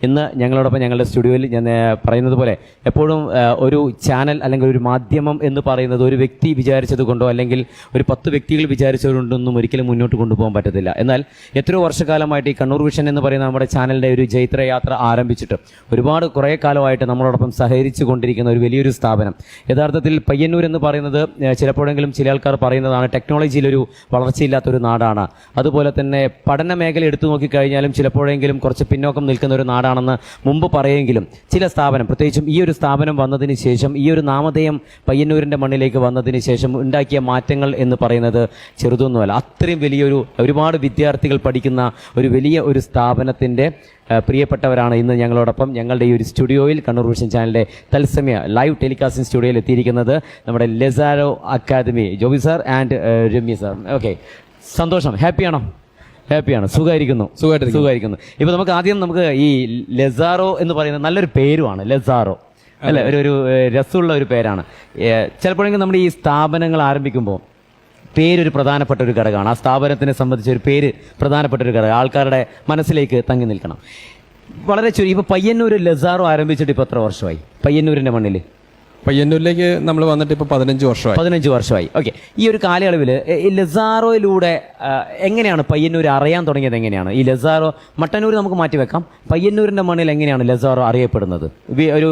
ഇന്ന് ഞങ്ങളോടൊപ്പം ഞങ്ങളുടെ സ്റ്റുഡിയോയിൽ ഞാൻ പറയുന്നത് പോലെ എപ്പോഴും ഒരു ചാനൽ അല്ലെങ്കിൽ ഒരു മാധ്യമം എന്ന് പറയുന്നത് ഒരു വ്യക്തി വിചാരിച്ചത് കൊണ്ടോ അല്ലെങ്കിൽ ഒരു 10 വ്യക്തികൾ വിചാരിച്ചതുകൊണ്ടൊന്നും ഒരിക്കലും മുന്നോട്ട് കൊണ്ടുപോകാൻ പറ്റത്തില്ല. എന്നാൽ എത്രയോ വർഷക്കാലമായിട്ട് ഈ കണ്ണൂർ വിഷൻ എന്ന് പറയുന്ന നമ്മുടെ ചാനലിൻ്റെ ഒരു ജൈത്രയാത്ര ആരംഭിച്ചിട്ട് കുറേ കാലമായിട്ട് നമ്മളോടൊപ്പം സഹകരിച്ചു കൊണ്ടിരിക്കുന്ന ഒരു വലിയൊരു സ്ഥാപനം. യഥാർത്ഥത്തിൽ പയ്യന്നൂർ എന്ന് പറയുന്നത് ചിലപ്പോഴെങ്കിലും ചില ആൾക്കാർ പറയുന്നതാണ് ടെക്നോളജിയിലൊരു വളർച്ചയില്ലാത്തൊരു നാടാണ്. അതുപോലെ തന്നെ പഠന മേഖല എടുത്തു നോക്കിക്കഴിഞ്ഞാലും ചിലപ്പോഴെങ്കിലും കുറച്ച് പിന്നോക്കം നിൽക്കുന്ന ഒരു നാടാണെന്ന് മുമ്പ് പറയുമെങ്കിലും ചില സ്ഥാപനം, പ്രത്യേകിച്ചും ഈ ഒരു സ്ഥാപനം വന്നതിന് ശേഷം, ഈ ഒരു നാമധേയം പയ്യന്നൂരിൻ്റെ മണ്ണിലേക്ക് വന്നതിന് ശേഷം ഉണ്ടാക്കിയ മാറ്റങ്ങൾ എന്ന് പറയുന്നത് ചെറുതൊന്നുമല്ല. അത്രയും വലിയൊരു ഒരുപാട് വിദ്യാർത്ഥികൾ പഠിക്കുന്ന ഒരു വലിയ ഒരു സ്ഥാപനത്തിൻ്റെ പ്രിയപ്പെട്ടവരാണ് ഇന്ന് ഞങ്ങളോടൊപ്പം ഞങ്ങളുടെ ഈ ഒരു സ്റ്റുഡിയോയിൽ, കണ്ണൂർ വിഷൻ ചാനലിൻ്റെ തത്സമയ ലൈവ് ടെലികാസ്റ്റിംഗ് സ്റ്റുഡിയോയിൽ എത്തിയിരിക്കുന്നത് നമ്മുടെ Lesaro academy Joby sir and Ramya sir. Okay, സന്തോഷം. ഹാപ്പിയാണോ? ഹാപ്പിയാണ്. സുഖമായിരിക്കുന്നു. ഇപ്പോൾ നമുക്ക് ഈ ലെസാറോ എന്ന് പറയുന്നത് നല്ലൊരു പേരുമാണ്. ലെസാറോ അല്ലേ, ഒരു രസമുള്ള ഒരു പേരാണ്. ചിലപ്പോഴെങ്കിലും നമ്മുടെ ഈ സ്ഥാപനങ്ങൾ ആരംഭിക്കുമ്പോൾ പേരൊരു പ്രധാനപ്പെട്ട ഒരു ഘടകമാണ്. ആ സ്ഥാപനത്തിനെ സംബന്ധിച്ച് ഒരു പേര് പ്രധാനപ്പെട്ട ഒരു ഘടകം ആൾക്കാരുടെ മനസ്സിലേക്ക് തങ്ങി നിൽക്കണം. വളരെ ചുരുക്കി ഇപ്പോൾ പയ്യന്നൂർ ലെസാറോ ആരംഭിച്ചിട്ട് ഇപ്പോൾ എത്ര വർഷമായി പയ്യന്നൂരിൻ്റെ മണ്ണിൽ? പയ്യന്നൂരിലേക്ക് നമ്മൾ വന്നിട്ട് ഇപ്പോൾ 15 വർഷമായി. ഓക്കെ, ഈ ഒരു കാലയളവിൽ ഈ ലെസാറോയിലൂടെ എങ്ങനെയാണ് പയ്യന്നൂർ അറിയാൻ തുടങ്ങിയത്? എങ്ങനെയാണ് ഈ ലെസാറോ, മട്ടന്നൂർ നമുക്ക് മാറ്റിവെക്കാം, പയ്യന്നൂരിൻ്റെ മണ്ണിൽ എങ്ങനെയാണ് ലെസാറോ അറിയപ്പെടുന്നത് ഒരു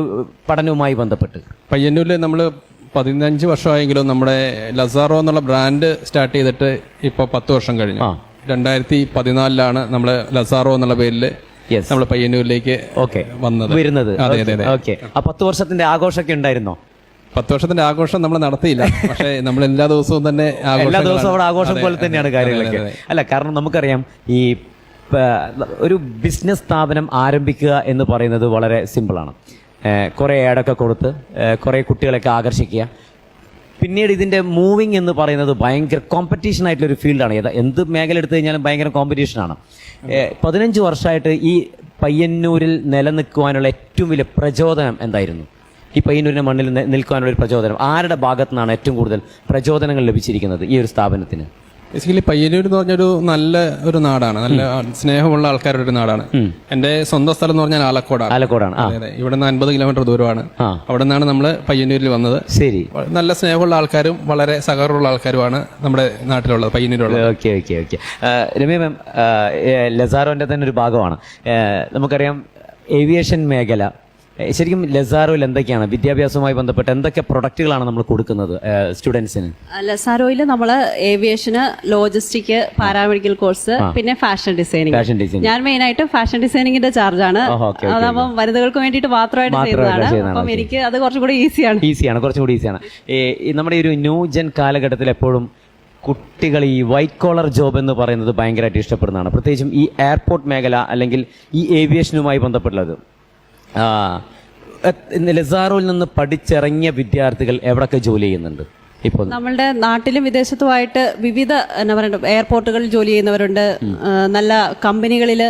പഠനവുമായി ബന്ധപ്പെട്ട്? പയ്യന്നൂരിൽ നമ്മൾ 15 വർഷമായെങ്കിലും നമ്മുടെ ലെസാറോ എന്നുള്ള ബ്രാൻഡ് സ്റ്റാർട്ട് ചെയ്തിട്ട് ഇപ്പോൾ 10 വർഷം കഴിഞ്ഞു. 2014 നമ്മൾ ലെസാറോ എന്നുള്ള പേരിൽ നമ്മൾ പയ്യന്നൂരിലേക്ക് വരുന്നത്. ഓക്കെ, ആ 10 വർഷത്തിന്റെ ആഘോഷമൊക്കെ ഉണ്ടായിരുന്നോ? 10 വർഷത്തിന്റെ ആഘോഷം നമ്മൾ നടത്തിയില്ല, പക്ഷേ നമ്മൾ എല്ലാ ദിവസവും തന്നെ അവിടെ ആഘോഷം പോലെ തന്നെയാണ് കാര്യങ്ങളൊക്കെ. അല്ല, കാരണം നമുക്കറിയാം ഈ ഒരു ബിസിനസ് സ്ഥാപനം ആരംഭിക്കുക എന്ന് പറയുന്നത് വളരെ സിമ്പിളാണ്. കുറേ ആഡൊക്കെ കൊടുത്ത് കുറേ കുട്ടികളെയൊക്കെ ആകർഷിക്കുക. പിന്നീട് ഇതിൻ്റെ മൂവിങ് എന്ന് പറയുന്നത് ഭയങ്കര കോമ്പറ്റീഷൻ ആയിട്ടുള്ളൊരു ഫീൽഡാണ്. എന്ത് മേഖല എടുത്തു കഴിഞ്ഞാലും ഭയങ്കര കോമ്പറ്റീഷനാണ്. 15 വർഷമായിട്ട് ഈ പയ്യന്നൂരിൽ നിലനിൽക്കുവാനുള്ള ഏറ്റവും വലിയ പ്രചോദനം എന്തായിരുന്നു? ഈ പയ്യന്നൂരിൻ്റെ മണ്ണിൽ നിൽക്കുവാനുള്ള ഒരു പ്രചോദനം ആരുടെ ഭാഗത്തു നിന്നാണ് ഏറ്റവും കൂടുതൽ പ്രചോദനങ്ങൾ ലഭിച്ചിരിക്കുന്നത് ഈ ഒരു സ്ഥാപനത്തിന്? ബേസിക്കലി പയ്യന്നൂർ എന്ന് പറഞ്ഞൊരു നല്ല ഒരു നാടാണ്, നല്ല സ്നേഹമുള്ള ആൾക്കാരുടെ ഒരു നാടാണ്. എന്റെ സ്വന്തം സ്ഥലം എന്ന് പറഞ്ഞാൽ ആലക്കോടാണ്. ഇവിടെ നിന്ന് 50 കിലോമീറ്റർ ദൂരമാണ്. അവിടെ നിന്നാണ് നമ്മൾ പയ്യന്നൂരിൽ വന്നത്. ശരി, നല്ല സ്നേഹമുള്ള ആൾക്കാരും വളരെ സഹകരണമുള്ള ആൾക്കാരുമാണ് നമ്മുടെ നാട്ടിലുള്ളത്, പയ്യന്നൂരുള്ളത്. ഓക്കെ. രമ്യ മാം, ലെസാറോന്റെ തന്നെ ഒരു ഭാഗമാണ്. നമുക്കറിയാം ഏവിയേഷൻ മേഖല. ശരിക്കും ലെസാറോയിൽ എന്തൊക്കെയാണ് വിദ്യാഭ്യാസവുമായി ബന്ധപ്പെട്ട് എന്തൊക്കെ പ്രൊഡക്റ്റുകളാണ് നമ്മൾ കൊടുക്കുന്നത് സ്റ്റുഡൻസിന്? ലെസാറോയിൽ നമ്മൾ ഏവിയേഷന്, ലോജിസ്റ്റിക്, പാരാമെഡിക്കൽ കോഴ്സ്, പിന്നെ ഫാഷൻ ഡിസൈനിങ്. ഞാൻ മെയിൻ ആയിട്ട് ഫാഷൻ ഡിസൈനിങ്ങിന്റെ ചാർജാണ്. അതപ്പം വനിതകൾക്ക് വേണ്ടിയിട്ട് മാത്രമായിട്ട് ചെയ്തതാണ്. അപ്പം എനിക്ക് അത് കുറച്ചും കൂടി ഈസിയാണ്. നമ്മുടെ ഒരു ന്യൂ ജെൻ കാലഘട്ടത്തിൽ എപ്പോഴും കുട്ടികൾ ഈ വൈറ്റ് കോളർ ജോബ് എന്ന് പറയുന്നത് ഭയങ്കരമായിട്ട് ഇഷ്ടപ്പെടുന്നതാണ്. പ്രത്യേകിച്ചും ഈ എയർപോർട്ട് മേഖല അല്ലെങ്കിൽ ഈ ഏവിയേഷനുമായി ബന്ധപ്പെട്ടുള്ളത്. ലെസാറോയിൽ നിന്ന് പഠിച്ചിറങ്ങിയ വിദ്യാർത്ഥികൾ എവിടെയൊക്കെ ജോലി ചെയ്യുന്നുണ്ട് ഇപ്പോൾ? നമ്മളുടെ നാട്ടിലും വിദേശത്തുമായിട്ട് വിവിധ എയർപോർട്ടുകളിൽ ജോലി ചെയ്യുന്നവരുണ്ട്. നല്ല കമ്പനികളിൽ,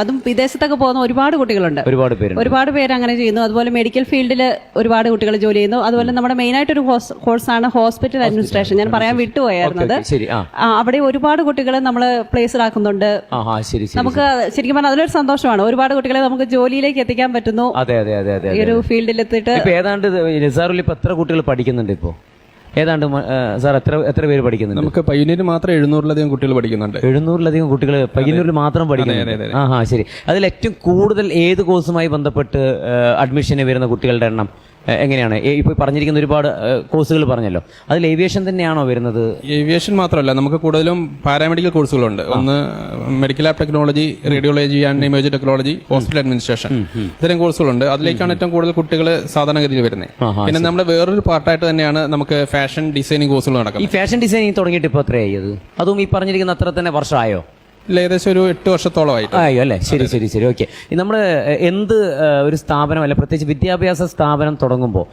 അതും വിദേശത്തൊക്കെ പോകുന്ന ഒരുപാട് കുട്ടികളുണ്ട്. ഒരുപാട് പേര് അങ്ങനെ ചെയ്യുന്നു. അതുപോലെ മെഡിക്കൽ ഫീൽഡിൽ ഒരുപാട് കുട്ടികൾ ജോലി ചെയ്യുന്നു. അതുപോലെ നമ്മുടെ മെയിൻ ആയിട്ടൊരു കോഴ്സാണ് ഹോസ്പിറ്റൽ അഡ്മിനിസ്ട്രേഷൻ. ഞാൻ പറയാൻ വിട്ടുപോയായിരുന്നത്. അവിടെ ഒരുപാട് കുട്ടികളെ നമ്മൾ പ്ലേസ്ഡ് ആക്കുന്നുണ്ട്. നമുക്ക് ശരിക്കും പറഞ്ഞാൽ അതിലൊരു സന്തോഷമാണ്. ഒരുപാട് കുട്ടികളെ നമുക്ക് ജോലിയിലേക്ക് എത്തിക്കാൻ പറ്റുന്നു ഈ ഒരു ഫീൽഡിൽ എത്തിയിട്ട്. ഏതാണ്ട് ലെസാറോയിൽ ഇപ്പൊ എത്ര കുട്ടികൾ പഠിക്കുന്നുണ്ട് ഇപ്പോൾ? ഏതാണ്ട് സാർ എത്ര പേര് പഠിക്കുന്നുണ്ട്? നമുക്ക് പയ്യന്നൂരിൽ മാത്രം 700-ലധികം കുട്ടികൾ പഠിക്കുന്നുണ്ട്. 700-ലധികം കുട്ടികൾ പയ്യന്നൂരിൽ മാത്രം പഠിക്കുന്നുണ്ട്. ശരി. അതിൽ ഏറ്റവും കൂടുതൽ ഏത് കോഴ്സുമായി ബന്ധപ്പെട്ട് അഡ്മിഷന് വരുന്ന കുട്ടികളുടെ എണ്ണം എങ്ങനെയാണ്? ഇപ്പോൾ പറഞ്ഞിരിക്കുന്ന ഒരുപാട് കോഴ്സുകൾ പറഞ്ഞല്ലോ, അതിൽ ഏവിയേഷൻ തന്നെയാണോ വരുന്നത്? ഏവിയേഷൻ മാത്രമല്ല, നമുക്ക് കൂടുതലും പാരാമെഡിക്കൽ കോഴ്സുകളുണ്ട്. ഒന്ന് medical app technology, radiology and image technology, hospital administration, ഇത്തരം കോഴ്സുകളുണ്ട്. അതിലേക്കാണ് ഏറ്റവും കൂടുതൽ കുട്ടികൾ സാധാരണഗതിയിൽ വരുന്നത്. പിന്നെ നമ്മുടെ വേറൊരു പാർട്ടായിട്ട് തന്നെയാണ് നമുക്ക് ഫാഷൻ ഡിസൈനിങ് കോഴ്സുകൾ നടക്കുന്നത്. ഈ ഫാഷൻ ഡിസൈനിങ് തുടങ്ങിയിട്ട് ഇപ്പോൾ എത്രയായി? അതും ഈ പറഞ്ഞിരിക്കുന്ന അത്ര തന്നെ വർഷമായോ? ഏകദേശം ഒരു 8 വർഷത്തോളമായിട്ട് ആയോ അല്ലേ? ശരി. ഓക്കെ, നമ്മൾ എന്ത് ഒരു സ്ഥാപനം അല്ല, പ്രത്യേകിച്ച് വിദ്യാഭ്യാസ സ്ഥാപനം തുടങ്ങുമ്പോൾ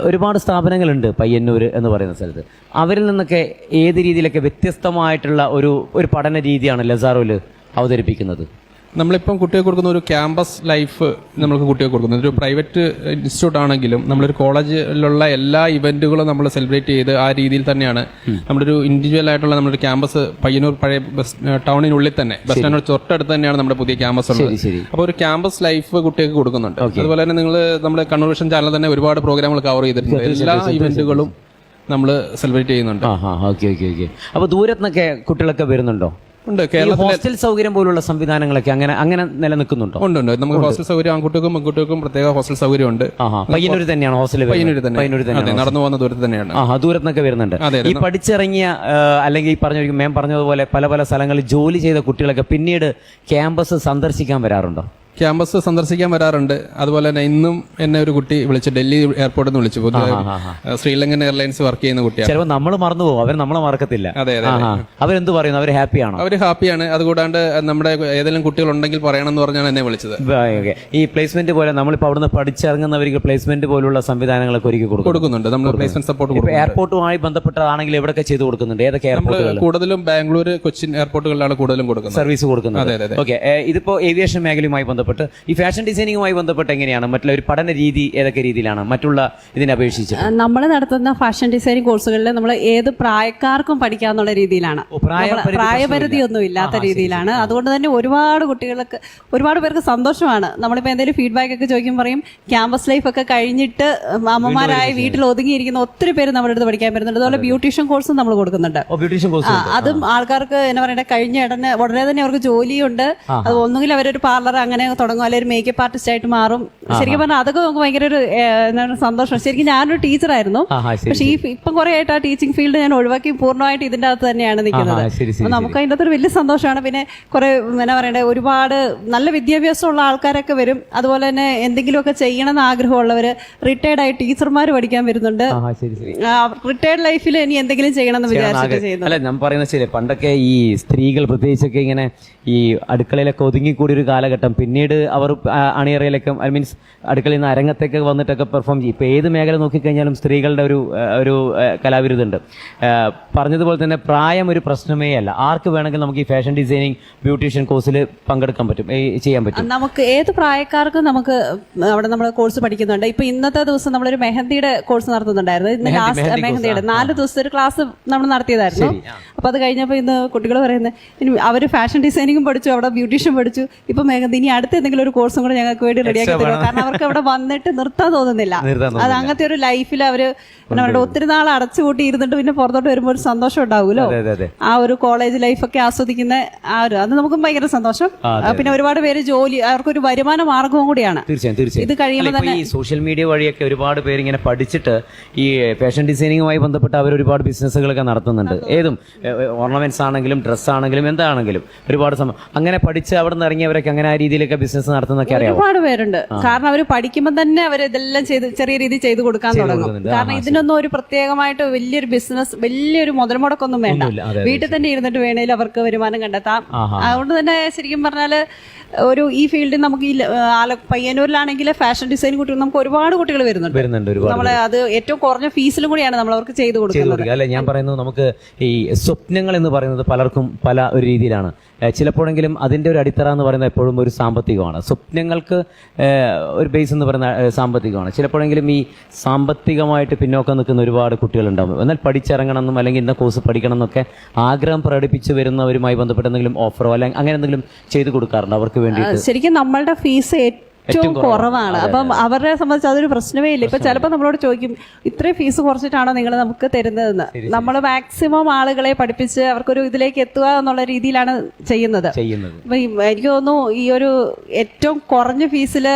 ഒരുപാട് സ്ഥാപനങ്ങളുണ്ട് പയ്യന്നൂർ എന്ന് പറയുന്ന സ്ഥലത്ത്. അവരിൽ നിന്നൊക്കെ ഏത് രീതിയിലൊക്കെ വ്യത്യസ്തമായിട്ടുള്ള ഒരു പഠന രീതിയാണ് ലെസാറോയിൽ അവതരിപ്പിക്കുന്നത്? നമ്മളിപ്പം കുട്ടികൾക്ക് കൊടുക്കുന്ന ഒരു ക്യാമ്പസ് ലൈഫ് നമ്മൾക്ക് കുട്ടികൾക്ക് കൊടുക്കുന്നത് ഒരു പ്രൈവറ്റ് ഇൻസ്റ്റിറ്റ്യൂട്ട് ആണെങ്കിലും നമ്മളൊരു കോളേജിലുള്ള എല്ലാ ഇവന്റുകളും നമ്മൾ സെലിബ്രേറ്റ് ചെയ്ത് ആ രീതിയിൽ തന്നെയാണ് നമ്മുടെ ഒരു ഇൻഡിവിജ്വൽ ആയിട്ടുള്ള നമ്മുടെ ക്യാമ്പസ് പയ്യന്നൂർ പഴയ ബസ് ടൗണിനുള്ളിൽ തന്നെ ബസ് സ്റ്റാൻഡിനോട് തൊട്ടടുത്ത് തന്നെയാണ് നമ്മുടെ പുതിയ ക്യാമ്പസ് ഉള്ളത്. അപ്പോൾ ഒരു ക്യാമ്പസ് ലൈഫ് കുട്ടികൾക്ക് കൊടുക്കുന്നുണ്ട്. അതുപോലെ തന്നെ നിങ്ങൾ നമ്മുടെ കണ്ണൂർ വിഷൻ ചാനൽ തന്നെ ഒരുപാട് പ്രോഗ്രാമുകൾ കവർ ചെയ്തിട്ടുണ്ട്. എല്ലാ ഇവന്റുകളും നമ്മൾ സെലിബ്രേറ്റ് ചെയ്യുന്നുണ്ട്. അപ്പൊ ദൂരത്തുനിന്നൊക്കെ കുട്ടികളൊക്കെ വരുന്നുണ്ടോ? ഉണ്ട്. കേരളത്തിൽ ഹോസ്റ്റൽ സൗകര്യം പോലുള്ള സംവിധാനങ്ങളൊക്കെ അങ്ങനെ നിലനിൽക്കുന്നുണ്ടോ? ഉണ്ട്. നമുക്ക് ഹോസ്റ്റൽ സൗകര്യം ആൺകുട്ടികൾക്കും പെൺകുട്ടികൾക്കും പ്രത്യേക ഹോസ്റ്റൽ സൗകര്യമുണ്ട്. പയ്യന്നൂർ തന്നെയാണ് ഹോസ്റ്റൽ? പയ്യന്നൂർ തന്നെ നടന്നു പോകുന്ന ദൂരത്ത് തന്നെയാണ്. ദൂരത്തുനിന്നൊക്കെ വരുന്നുണ്ട്. ഈ പഠിച്ചിറങ്ങിയ അല്ലെങ്കിൽ ഈ മേം പറഞ്ഞതുപോലെ പല പല സ്ഥലങ്ങളിൽ ജോലി ചെയ്ത കുട്ടികളൊക്കെ പിന്നീട് ക്യാമ്പസ് സന്ദർശിക്കാൻ വരാറുണ്ടോ? ക്യാമ്പസ് സന്ദർശിക്കാൻ വരാറുണ്ട്. അതുപോലെ തന്നെ ഇന്നും എന്നെ ഒരു കുട്ടി വിളിച്ചു, ഡൽഹി എയർപോർട്ടിൽ നിന്ന് വിളിച്ചു. ശ്രീലങ്കൻ എയർലൈൻസ് വർക്ക് ചെയ്യുന്ന കുട്ടിയാണ്. ചിലപ്പോൾ നമ്മൾ മറന്നു പോകും, അവർ നമ്മളെ മറക്കത്തില്ല. അതെ. അവരെന്ത് പറയുന്നു? അവർ ഹാപ്പിയാണോ? അവർ ഹാപ്പിയാണ്. അതുകൂടാണ്ട് നമ്മുടെ ഏതെങ്കിലും കുട്ടികൾ ഉണ്ടെങ്കിൽ പറയണം എന്ന് പറഞ്ഞാണ് എന്നെ വിളിച്ചത്. ഈ പ്ലേസ്മെന്റ് പോലെ നമ്മളിപ്പോൾ അവിടുന്ന് പഠിച്ചിറങ്ങുന്നവർക്ക് പ്ലേസ്മെന്റ് പോലുള്ള സംവിധാനങ്ങളൊക്കെ ഒരുക്കി കൊടുക്കുന്നുണ്ട്. നമ്മൾ പ്ലേസ്മെന്റ് സപ്പോർട്ട് എയർപോർട്ടുമായി ബന്ധപ്പെട്ടതാണെങ്കിൽ എവിടെയൊക്കെ ചെയ്ത് കൊടുക്കുന്നുണ്ട്? ഏതൊക്കെ എയർപോർട്ടുകൾ? കൂടുതലും ബാംഗ്ലൂർ, കൊച്ചിൻ എയർപോർട്ടുകളിലാണ് കൂടുതലും കൊടുക്കുന്നത്, സർവീസ് കൊടുക്കുന്നത്. ഓക്കെ, ഇതിപ്പോ ഏവിയേഷൻ മേഖലയുമായി ബന്ധപ്പെട്ട് ഈ ഫാഷൻ ഡിസൈനിങ്ങുമായി ബന്ധപ്പെട്ട് എങ്ങനെയാണ്? മറ്റുള്ള ഒരു പഠന രീതി ഏതൊക്കെ രീതിയിലാണ് മറ്റുള്ള ഇതിനെ അപേക്ഷിച്ച്? നമ്മൾ നടത്തുന്ന ഫാഷൻ ഡിസൈനിങ് കോഴ്സുകളിൽ നമ്മൾ ഏത് പ്രായക്കാർക്കും പഠിക്കാന്നുള്ള രീതിയിലാണ്, പ്രായപരിധി ഒന്നും ഇല്ലാത്ത രീതിയിലാണ്. അതുകൊണ്ട് തന്നെ ഒരുപാട് പേർക്ക് സന്തോഷമാണ്. നമ്മളിപ്പോൾ എന്തെങ്കിലും ഫീഡ്ബാക്ക് ഒക്കെ ചോദിക്കുമ്പോൾ പറയും ക്യാമ്പസ് ലൈഫ് ഒക്കെ കഴിഞ്ഞിട്ട് അമ്മമാരായ വീട്ടിൽ ഒതുങ്ങിയിരിക്കുന്ന ഒത്തിരി പേര് നമ്മുടെ അടുത്ത് പഠിക്കാൻ വരുന്നുണ്ട്. അതുപോലെ ബ്യൂട്ടീഷ്യൻ കോഴ്സും നമ്മൾ കൊടുക്കുന്നുണ്ട്. അതും ആൾക്കാർക്ക് എന്നാ പറയണ്ടേ, കഴിഞ്ഞ ഉടനെ തന്നെ അവർക്ക് ജോലിയുണ്ട്. അത് ഒന്നുകിൽ അവരൊരു പാർലർ അങ്ങനെ തുടങ്ങും, അല്ലെങ്കിൽ ഒരു മേക്കപ്പ് ആർട്ടിസ്റ്റ് ആയിട്ട് മാറും. ശരിക്കും പറഞ്ഞാൽ അതൊക്കെ നമുക്ക് ഭയങ്കര ഒരു എന്താണ് സന്തോഷം. ശരിക്കും ഞാനൊരു ടീച്ചറായിരുന്നു, പക്ഷെ ഇപ്പം കുറെ ആയിട്ട് ആ ടീച്ചിങ് ഫീൽഡ് ഞാൻ ഒഴിവാക്കി പൂർണ്ണമായിട്ട് ഇതിന്റെ അകത്ത് തന്നെയാണ് നിൽക്കുന്നത്. അപ്പൊ നമുക്ക് അതിൻ്റെ അകത്തൊരു വലിയ സന്തോഷമാണ്. പിന്നെ കുറെ എന്നാ പറയണ്ടേ, ഒരുപാട് നല്ല വിദ്യാഭ്യാസമുള്ള ആൾക്കാരൊക്കെ വരും. അതുപോലെ തന്നെ എന്തെങ്കിലുമൊക്കെ ചെയ്യണമെന്ന് ആഗ്രഹമുള്ളവര് റിട്ടയർഡ് ആയി ടീച്ചർമാർ പഠിക്കാൻ വരുന്നുണ്ട്. റിട്ടയർഡ് ലൈഫിൽ ഇനി എന്തെങ്കിലും ചെയ്യണമെന്ന് വിചാരിച്ചിട്ട് ചെയ്യുന്നു. അല്ല, ഞാൻ പറയുന്നത് ശരി. പണ്ടൊക്കെ ഈ സ്ത്രീകൾ പ്രത്യേകിച്ചൊക്കെ ഇങ്ങനെ ഈ അടുക്കളയിലൊക്കെ ഒതുങ്ങിക്കൂടി ഒരു കാലഘട്ടം, പിന്നീട് അവർ അണിയറയിലൊക്കെ മീൻസ് അടുക്കളയിൽ നിന്ന് അരങ്ങത്തേക്ക് വന്നിട്ടൊക്കെ പെർഫോം ചെയ്യും. ഇപ്പോൾ ഏത് മേഖല നോക്കിക്കഴിഞ്ഞാലും സ്ത്രീകളുടെ ഒരു കലാവിരുദ്ധുണ്ട്. പറഞ്ഞതുപോലെ തന്നെ പ്രായം ഒരു പ്രശ്നമേ അല്ല. ആർക്ക് വേണമെങ്കിൽ നമുക്ക് ഈ ഫാഷൻ ഡിസൈനിങ് ബ്യൂട്ടീഷ്യൻ കോഴ്സിൽ പങ്കെടുക്കാൻ പറ്റും, ചെയ്യാൻ പറ്റും. നമുക്ക് ഏത് പ്രായക്കാർക്കും നമുക്ക് അവിടെ നമ്മൾ കോഴ്സ് പഠിക്കുന്നുണ്ട്. ഇപ്പൊ ഇന്നത്തെ ദിവസം നമ്മളൊരു മെഹന്തിയുടെ കോഴ്സ് നടത്തുന്നുണ്ടായിരുന്നു. ഇന്ന് ലാസ്റ്റ് മെഹന്തിയുടെ 4 ദിവസത്തെ ഒരു ക്ലാസ് നമ്മൾ നടത്തിയതായിരുന്നു. അപ്പൊ അത് കഴിഞ്ഞപ്പോൾ ഇന്ന് കുട്ടികൾ പറയുന്നത് ഇനി അവർ ഫാഷൻ ഡിസൈനിങ്ങും പഠിച്ചു, അവിടെ ബ്യൂട്ടീഷ്യൻ പഠിച്ചു, ഇപ്പൊ മെഹന്തി, ഇനി അടുത്ത എന്തെങ്കിലും ഒരു കോഴ്സും കൂടെ ഞങ്ങൾക്ക് വേണ്ടി റെഡിയാക്കി തരുമോ? കാരണം അവർക്ക് അവിടെ വന്നിട്ട് നിർത്താൻ തോന്നുന്നില്ല. അത് അങ്ങനത്തെ ഒരു ലൈഫിൽ അവര് ഒത്തിരി നാൾ അടച്ചുകൂട്ടി ഇരുന്നിട്ട് പിന്നെ പുറത്തോട്ട് വരുമ്പോൾ ഒരു സന്തോഷം ഉണ്ടാവുമല്ലോ. ആ ഒരു കോളേജ് ലൈഫൊക്കെ ആസ്വദിക്കുന്ന അത് നമുക്കും ഭയങ്കര സന്തോഷം. പിന്നെ ഒരുപാട് പേര് ജോലി, അവർക്കൊരു വരുമാന മാർഗവും കൂടിയാണ്. തീർച്ചയായും ഇത് കഴിയുമ്പോൾ തന്നെ ഈ സോഷ്യൽ മീഡിയ വഴിയൊക്കെ ഒരുപാട് പേര് ഇങ്ങനെ പഠിച്ചിട്ട് ഈ ഫാഷൻ ഡിസൈനിങ്ങുമായി ബന്ധപ്പെട്ട് അവർ ഒരുപാട് ബിസിനസ്സുകളൊക്കെ നടത്തുന്നുണ്ട്. ഏതും ഓർണമെന്റ്സ് ആണെങ്കിലും ഡ്രസ്സ് ആണെങ്കിലും എന്താണെങ്കിലും ഒരുപാട് അങ്ങനെ പഠിച്ച് അവിടെ നിന്ന് ഇറങ്ങിയവരൊക്കെ അങ്ങനെ ആ രീതിയിലൊക്കെ ബിസിനസ് നടത്തുന്നൊക്കെ അറിയാം. ഒരുപാട് പേരുണ്ട്. കാരണം അവർ പഠിക്കുമ്പോൾ തന്നെ അവർ ഇതെല്ലാം ചെയ്ത് ചെറിയ രീതിയിൽ ചെയ്ത് കൊടുക്കാൻ തുടങ്ങും. കാരണം ഇതിനൊന്നും ഒരു പ്രത്യേകമായിട്ട് വലിയൊരു ബിസിനസ്, വലിയൊരു മുതൽ മുടക്കൊന്നും വേണ്ട. വീട്ടിൽ തന്നെ ഇരുന്നിട്ട് വേണേലും അവർക്ക് വരുമാനം കണ്ടെത്താം. അതുകൊണ്ട് തന്നെ ശരിക്കും പറഞ്ഞാല് ഒരു ഈ ഫീൽഡിൽ നമുക്ക് ഈ പയ്യന്നൂരിലാണെങ്കിൽ ഫാഷൻ ഡിസൈൻ കുട്ടികൾ നമുക്ക് ഒരുപാട് കുട്ടികൾ വരുന്നുണ്ട്. നമ്മളെ അത് ഏറ്റവും കുറഞ്ഞ ഫീസിലും കൂടിയാണ് നമ്മൾ അവർക്ക് ചെയ്ത് കൊടുക്കുന്നത്. അല്ലെ, ഞാൻ പറയുന്നത് നമുക്ക് ഈ സ്വപ്നങ്ങൾ എന്ന് പറയുന്നത് പലർക്കും പല ഒരു രീതിയിലാണ്. ചിലപ്പോഴെങ്കിലും അതിൻ്റെ ഒരു അടിത്തറ എന്ന് പറയുന്നത് എപ്പോഴും ഒരു സാമ്പത്തികമാണ്. സ്വപ്നങ്ങൾക്ക് ഒരു ബേസ് എന്ന് പറയുന്ന സാമ്പത്തികമാണ്. ചിലപ്പോഴെങ്കിലും ഈ സാമ്പത്തികമായിട്ട് പിന്നോക്കം നിൽക്കുന്ന ഒരുപാട് കുട്ടികളുണ്ടാവും. എന്നാൽ പഠിച്ചിറങ്ങണം എന്നും അല്ലെങ്കിൽ ഇന്ന കോഴ്സ് പഠിക്കണം എന്നൊക്കെ ആഗ്രഹം പ്രകടിപ്പിച്ച് വരുന്നവരുമായി ബന്ധപ്പെട്ട് എന്തെങ്കിലും ഓഫറോ അല്ലെങ്കിൽ അങ്ങനെ എന്തെങ്കിലും ചെയ്തു കൊടുക്കാറുണ്ട് അവർക്ക് വേണ്ടിയിട്ട്? ശരിക്കും നമ്മളുടെ ഫീസ് ഏറ്റവും കുറവാണ്. അപ്പം അവരെ സംബന്ധിച്ച് അതൊരു പ്രശ്നമേ ഇല്ല. ഇപ്പൊ ചിലപ്പോൾ നമ്മളോട് ചോദിക്കും ഇത്രയും ഫീസ് കുറച്ചിട്ടാണോ നിങ്ങൾ നമുക്ക് തരുന്നതെന്ന്. നമ്മൾ മാക്സിമം ആളുകളെ പഠിപ്പിച്ച് അവർക്കൊരു ഇതിലേക്ക് എത്തുക എന്നുള്ള രീതിയിലാണ് ചെയ്യുന്നത്. അപ്പൊ എനിക്ക് തോന്നുന്നു ഈ ഒരു ഏറ്റവും കുറഞ്ഞ ഫീസില്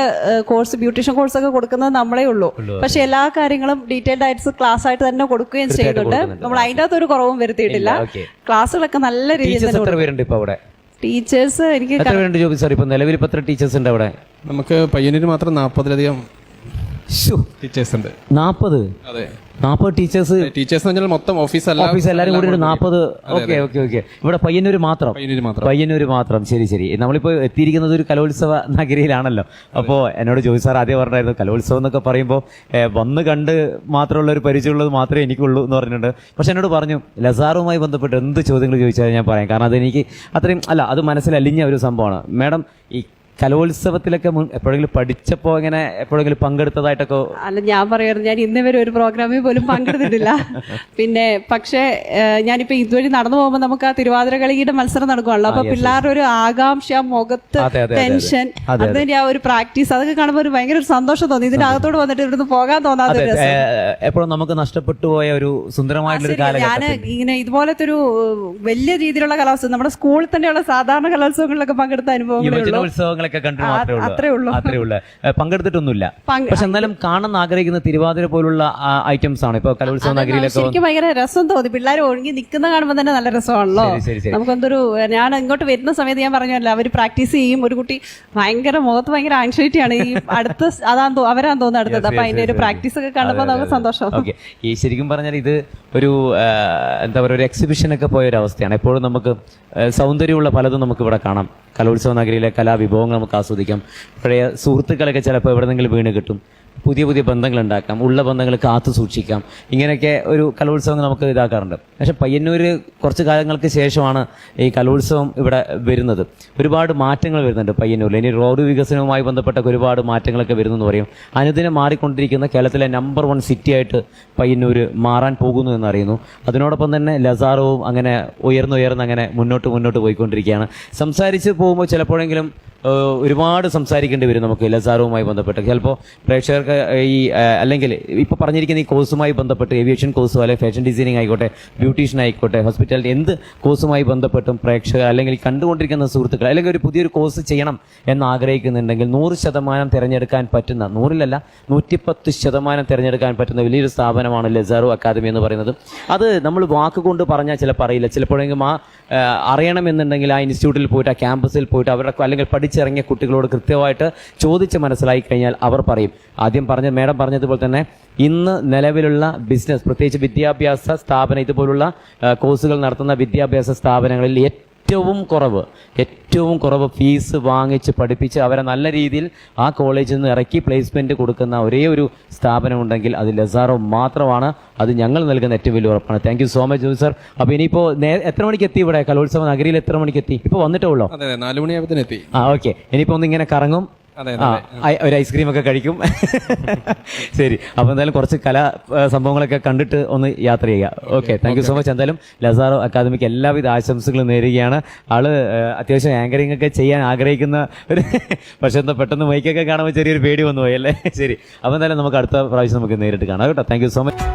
കോഴ്സ്, ബ്യൂട്ടീഷ്യൻ കോഴ്സ് ഒക്കെ കൊടുക്കുന്നത് നമ്മളേ ഉള്ളൂ. പക്ഷെ എല്ലാ കാര്യങ്ങളും ഡീറ്റെയിൽഡ് ആയിട്ട് ക്ലാസ് ആയിട്ട് തന്നെ കൊടുക്കുകയും ചെയ്യുന്നുണ്ട്. നമ്മൾ അതിൻ്റെ അകത്തൊരു കുറവും വരുത്തിയിട്ടില്ല. ക്ലാസ്സുകളൊക്കെ നല്ല രീതിയിൽ തന്നെ. ടീച്ചേഴ്സ് എനിക്ക് നിലവിൽ എത്ര ടീച്ചേഴ്സ് ഉണ്ട് അവിടെ? നമുക്ക് പയ്യന്നൂർ മാത്രം 40-ലധികം ടീച്ചേഴ്സ് ഉണ്ട്. 40? അതെ. 40 ടീച്ചേഴ്സ് ടീച്ചേഴ്സ് എന്ന് പറഞ്ഞാൽ മൊത്തം ഓഫീസ് എല്ലാവരും കൂടി ഒരു 40. ഓക്കെ. ഇവിടെ പയ്യന്നൂർ മാത്രം. ശരി. നമ്മളിപ്പോ എത്തിയിരിക്കുന്നത് ഒരു കലോത്സവ നഗരിയിലാണല്ലോ. അപ്പോൾ എന്നോട് ജോയി സാർ ആദ്യം പറഞ്ഞായിരുന്നു കലോത്സവം എന്നൊക്കെ പറയുമ്പോൾ വന്ന് കണ്ട് മാത്രമുള്ള ഒരു പരിചയമുള്ളത് മാത്രമേ എനിക്കുള്ളൂ എന്ന് പറഞ്ഞിട്ടുണ്ട്. പക്ഷെ എന്നോട് പറഞ്ഞു ലസാറുമായി ബന്ധപ്പെട്ട് എന്ത് ചോദ്യങ്ങൾ ചോദിച്ചാൽ ഞാൻ പറയാം, കാരണം അതെനിക്ക് അത്രയും അത് മനസ്സിലലിഞ്ഞ ഒരു സംഭവമാണ്. മാഡം, ഈ കലോത്സവത്തിലൊക്കെ എപ്പോഴെങ്കിലും പഠിച്ചപ്പോ ഇങ്ങനെ എപ്പോഴെങ്കിലും പങ്കെടുത്തതായിട്ടൊക്കെ? അല്ല, ഞാൻ പറയാറ് ഞാൻ ഇന്നേ വരെ ഒരു പ്രോഗ്രാമിൽ പോലും പങ്കെടുത്തിട്ടില്ല. പിന്നെ പക്ഷേ ഞാനിപ്പോ ഇതുവഴി നടന്നു പോകുമ്പോൾ നമുക്ക് ആ തിരുവാതിര കളിയുടെ മത്സരം നടക്കുവാണല്ലോ. അപ്പൊ പിള്ളേരുടെ ഒരു ആകാംക്ഷ, മുഖത്ത് ടെൻഷൻ, അതിന്റെ ആ ഒരു പ്രാക്ടീസ്, അതൊക്കെ കാണുമ്പോൾ ഒരു ഭയങ്കര ഒരു സന്തോഷം തോന്നി. ഇതിനകത്തോട് വന്നിട്ട് ഇവിടുന്ന് പോകാൻ തോന്നാതെ എപ്പോഴും നമുക്ക് നഷ്ടപ്പെട്ടു പോയ ഒരു സുന്ദരമായിട്ടുള്ള കാലഘട്ടം. ഞാൻ ഇങ്ങനെ ഇതുപോലത്തെ ഒരു വലിയ രീതിയിലുള്ള കലോത്സവം നമ്മുടെ സ്കൂളിൽ തന്നെയുള്ള സാധാരണ കലോത്സവങ്ങളിലൊക്കെ പങ്കെടുത്ത അനുഭവങ്ങൾ അത്രേ ഉള്ളൂ. പങ്കെടുത്തിട്ടൊന്നുമില്ല. പക്ഷെ എന്നാലും കാണാൻ ആഗ്രഹിക്കുന്ന തിരുവാതിര പോലുള്ള ഐറ്റംസ് ആണ് ഇപ്പൊ കലോത്സവ നഗരിയിലൊക്കെ. എനിക്ക് ഭയങ്കര രസം തോന്നി. പിള്ളേർ ഒഴുകി നിൽക്കുന്ന കാണുമ്പോൾ തന്നെ നല്ല രസമാണല്ലോ. നമുക്കെന്തൊരു, ഞാൻ ഇങ്ങോട്ട് വരുന്ന സമയത്ത് ഞാൻ പറഞ്ഞല്ലോ, അവർ പ്രാക്ടീസ് ചെയ്യും. ഒരു കുട്ടി മുഖത്ത് ഭയങ്കര ആൻസൈറ്റിയാണ്. ഈ അടുത്ത അവരാന്ന് തോന്നുന്നു അടുത്തത്. അപ്പൊ അതിന്റെ ഒരു പ്രാക്ടീസ് ഒക്കെ കാണുമ്പോൾ നമുക്ക് സന്തോഷം. ഈ ശരിക്കും പറഞ്ഞാൽ ഇത് ഒരു എന്താ പറയുക, ഒരു എക്സിബിഷനൊക്കെ പോയ ഒരു അവസ്ഥയാണ്. എപ്പോഴും നമുക്ക് സൗന്ദര്യമുള്ള പലതും നമുക്ക് ഇവിടെ കാണാം. കലോത്സവ നഗരിയിലെ കലാവിഭവങ്ങൾ നമുക്ക് ആസ്വദിക്കാം. പഴയ സുഹൃത്തുക്കളൊക്കെ ചിലപ്പോൾ എവിടെന്നെങ്കിലും വീണ് കിട്ടും. പുതിയ ബന്ധങ്ങൾ ഉണ്ടാക്കാം, ഉള്ള ബന്ധങ്ങൾ കാത്തു സൂക്ഷിക്കാം. ഇങ്ങനെയൊക്കെ ഒരു കലോത്സവം നമുക്ക് ഇതാക്കാറുണ്ട്. പക്ഷെ പയ്യന്നൂര് കുറച്ച് കാലങ്ങൾക്ക് ശേഷമാണ് ഈ കലോത്സവം ഇവിടെ വരുന്നത്. ഒരുപാട് മാറ്റങ്ങൾ വരുന്നുണ്ട് പയ്യന്നൂരിൽ. ഇനി റോഡ് വികസനവുമായി ബന്ധപ്പെട്ട ഒരുപാട് മാറ്റങ്ങളൊക്കെ വരുന്നെന്ന് പറയും. അനുദിനം മാറിക്കൊണ്ടിരിക്കുന്ന കേരളത്തിലെ നമ്പർ 1 സിറ്റി ആയിട്ട് പയ്യന്നൂര് മാറാൻ പോകുന്നു എന്നറിയുന്നു. അതിനോടൊപ്പം തന്നെ ലസാറവും അങ്ങനെ ഉയർന്ന് അങ്ങനെ മുന്നോട്ട് പോയിക്കൊണ്ടിരിക്കുകയാണ്. സംസാരിച്ച് പോകുമ്പോൾ ചിലപ്പോഴെങ്കിലും ഒരുപാട് സംസാരിക്കേണ്ടി വരും നമുക്ക് ലസാറുവുമായി ബന്ധപ്പെട്ട്. ചിലപ്പോൾ പ്രേക്ഷകർക്ക് ഈ അല്ലെങ്കിൽ ഇപ്പോൾ പറഞ്ഞിരിക്കുന്ന ഈ കോഴ്സുമായി ബന്ധപ്പെട്ട് ഏവിയേഷൻ കോഴ്സോ അല്ലെങ്കിൽ ഫാഷൻ ഡിസൈനിങ് ആയിക്കോട്ടെ, ബ്യൂട്ടീഷ്യൻ ആയിക്കോട്ടെ, ഹോസ്പിറ്റാലിറ്റി, എന്ത് കോഴ്സുമായി ബന്ധപ്പെട്ടും പ്രേക്ഷകർ അല്ലെങ്കിൽ കണ്ടുകൊണ്ടിരിക്കുന്ന സുഹൃത്തുക്കൾ അല്ലെങ്കിൽ ഒരു പുതിയൊരു കോഴ്സ് ചെയ്യണം എന്ന് ആഗ്രഹിക്കുന്നുണ്ടെങ്കിൽ 100% തിരഞ്ഞെടുക്കാൻ പറ്റുന്ന, 100-ലല്ല 110% തിരഞ്ഞെടുക്കാൻ പറ്റുന്ന വലിയൊരു സ്ഥാപനമാണ് ലസാറു അക്കാദമി എന്ന് പറയുന്നത്. അത് നമ്മൾ വാക്കുകൊണ്ട് പറഞ്ഞാൽ ചിലപ്പോൾ അറിയില്ല. ചിലപ്പോഴെങ്കിലും അറിയണമെന്നുണ്ടെങ്കിൽ ആ ഇൻസ്റ്റിറ്റ്യൂട്ടിൽ പോയിട്ട്, ആ ക്യാമ്പസിൽ പോയിട്ട് അവരുടെ അല്ലെങ്കിൽ പഠിച്ചിറങ്ങിയ കുട്ടികളോട് കൃത്യമായിട്ട് ചോദിച്ച് മനസ്സിലാക്കി കഴിഞ്ഞാൽ അവർ പറയും. ആദ്യം മേഡം പറഞ്ഞതുപോലെ തന്നെ ഇന്ന് നിലവിലുള്ള ബിസിനസ്, പ്രത്യേകിച്ച് വിദ്യാഭ്യാസ സ്ഥാപനം, ഇതുപോലുള്ള കോഴ്സുകൾ നടത്തുന്ന വിദ്യാഭ്യാസ സ്ഥാപനങ്ങളിൽ ഏറ്റവും കുറവ് ഫീസ് വാങ്ങിച്ച് പഠിപ്പിച്ച് അവരെ നല്ല രീതിയിൽ ആ കോളേജിൽ നിന്ന് ഇറക്കി പ്ലേസ്മെന്റ് കൊടുക്കുന്ന ഒരേ ഒരു സ്ഥാപനം ഉണ്ടെങ്കിൽ അത് ലസാറോ മാത്രമാണ്. അത് ഞങ്ങൾ നൽകുന്ന ഏറ്റവും വലിയ ഉറപ്പാണ്. Thank you so much Joy sir. അപ്പൊ ഇനിയിപ്പോ എത്ര മണിക്ക് എത്തി ഇവിടെ കലോത്സവ നഗരിയിൽ? എത്ര മണിക്ക് എത്തി? ഇപ്പൊ വന്നിട്ടേ ഉള്ളോ? 4 മണിയാകുമ്പോൾ എത്തി. ഓക്കെ. ഇനിയിപ്പോ ഒന്ന് ഇങ്ങനെ കറങ്ങും, ഒരു ഐസ്ക്രീം ഒക്കെ കഴിക്കും. ശരി, അപ്പൊ എന്തായാലും കുറച്ച് സംഭവങ്ങളൊക്കെ കണ്ടിട്ട് ഒന്ന് യാത്ര ചെയ്യുക. Okay, thank you so much. എന്തായാലും ലസാറോ അക്കാദമിക്ക് എല്ലാവിധ ആശംസകളും നേരുകയാണ്. ആള് അത്യാവശ്യം ആങ്കറിംഗ് ഒക്കെ ചെയ്യാൻ ആഗ്രഹിക്കുന്ന പക്ഷെ എന്താ പെട്ടെന്ന് മൈക്കൊക്കെ കാണുമ്പോൾ ചെറിയൊരു പേടി വന്നു പോയി അല്ലേ? ശരി, അപ്പൊ എന്തായാലും നമുക്ക് അടുത്ത പ്രാവശ്യം നമുക്ക് നേരിട്ട് കാണാം കേട്ടോ. Thank you so much.